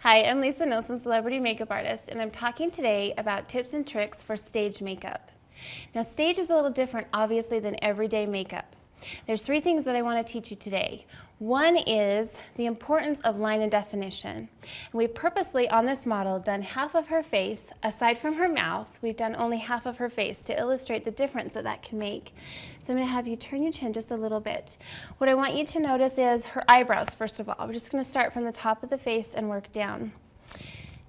Hi, I'm Lisa Nilsson, celebrity makeup artist, and I'm talking today about tips and tricks for stage makeup. Now, stage is a little different, obviously, than everyday makeup. There's three things that I want to teach you today. One is the importance of line and definition. And we purposely, on this model, done half of her face. Aside from her mouth, we've done only half of her face to illustrate the difference that that can make. So I'm going to have you turn your chin just a little bit. What I want you to notice is her eyebrows, first of all. We're just going to start from the top of the face and work down.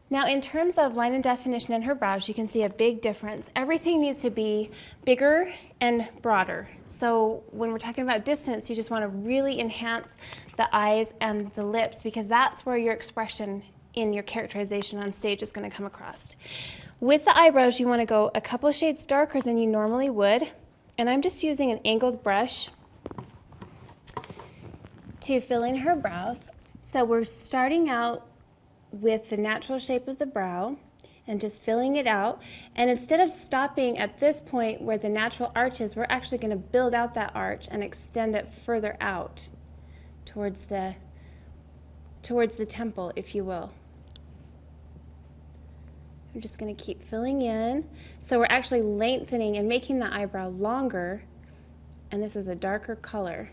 Now, in terms of line and definition in her brows, you can see a big difference. Everything needs to be bigger and broader. So when we're talking about distance, you just want to really enhance the eyes and the lips because that's where your expression in your characterization on stage is going to come across. With the eyebrows, you want to go a couple of shades darker than you normally would. And I'm just using an angled brush to fill in her brows. So we're starting out with the natural shape of the brow and just filling it out. And instead of stopping at this point where the natural arch is, we're actually going to build out that arch and extend it further out towards the temple, if you will. I'm just going to keep filling in. So we're actually lengthening and making the eyebrow longer, and this is a darker color.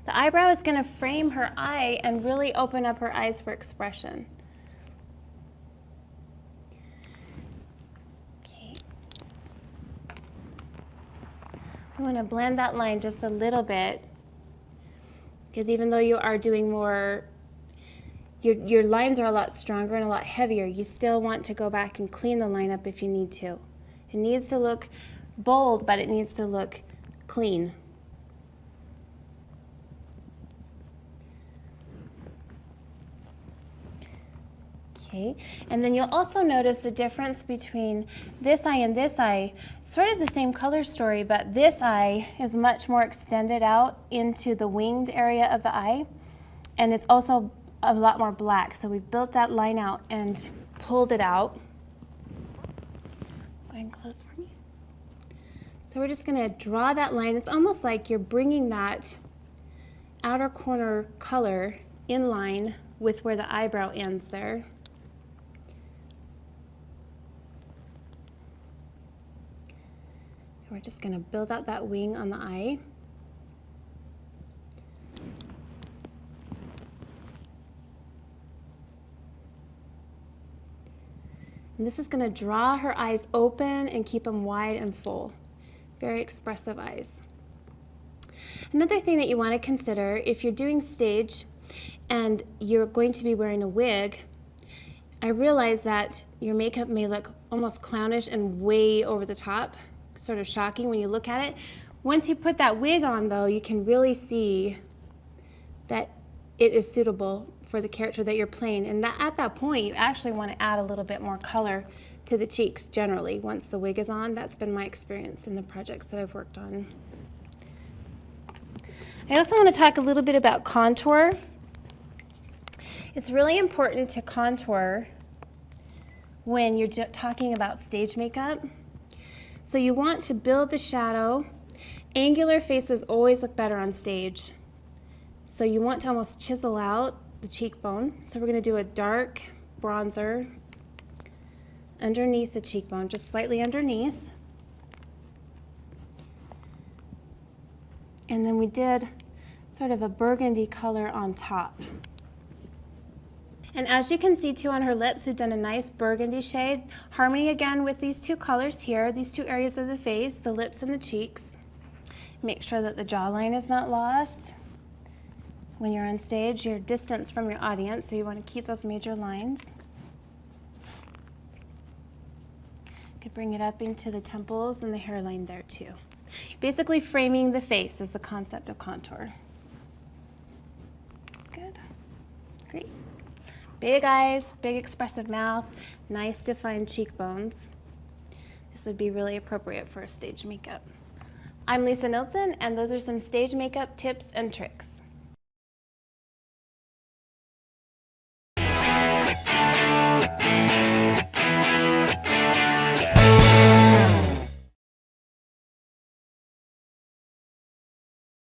The eyebrow is going to frame her eye and really open up her eyes for expression. Okay. I want to blend that line just a little bit because even though you are doing more, your lines are a lot stronger and a lot heavier, you still want to go back and clean the line up if you need to. It needs to look bold, but it needs to look clean. Okay. And then you'll also notice the difference between this eye and this eye, sort of the same color story, but this eye is much more extended out into the winged area of the eye, and it's also a lot more black. So we've built that line out and pulled it out. Go ahead and close for me. So we're just going to draw that line. It's almost like you're bringing that outer corner color in line with where the eyebrow ends there. We're just going to build out that wing on the eye. And this is going to draw her eyes open and keep them wide and full. Very expressive eyes. Another thing that you want to consider if you're doing stage and you're going to be wearing a wig, I realize that your makeup may look almost clownish and way over the top, sort of shocking when you look at it. Once you put that wig on, though, you can really see that it is suitable for the character that you're playing. And that, at that point, you actually want to add a little bit more color to the cheeks generally once the wig is on. That's been my experience in the projects that I've worked on. I also want to talk a little bit about contour. It's really important to contour when you're talking about stage makeup. So you want to build the shadow. Angular faces always look better on stage. So you want to almost chisel out the cheekbone. So we're going to do a dark bronzer underneath the cheekbone, just slightly underneath. And then we did sort of a burgundy color on top. And as you can see too on her lips, we've done a nice burgundy shade. Harmony again with these two colors here, these two areas of the face, the lips and the cheeks. Make sure that the jawline is not lost. When you're on stage, you're distanced from your audience, so you want to keep those major lines. You could bring it up into the temples and the hairline there too. Basically framing the face is the concept of contour. Good. Great. Big eyes, big expressive mouth, nice defined cheekbones. This would be really appropriate for a stage makeup. I'm Lisa Nilsson, and those are some stage makeup tips and tricks.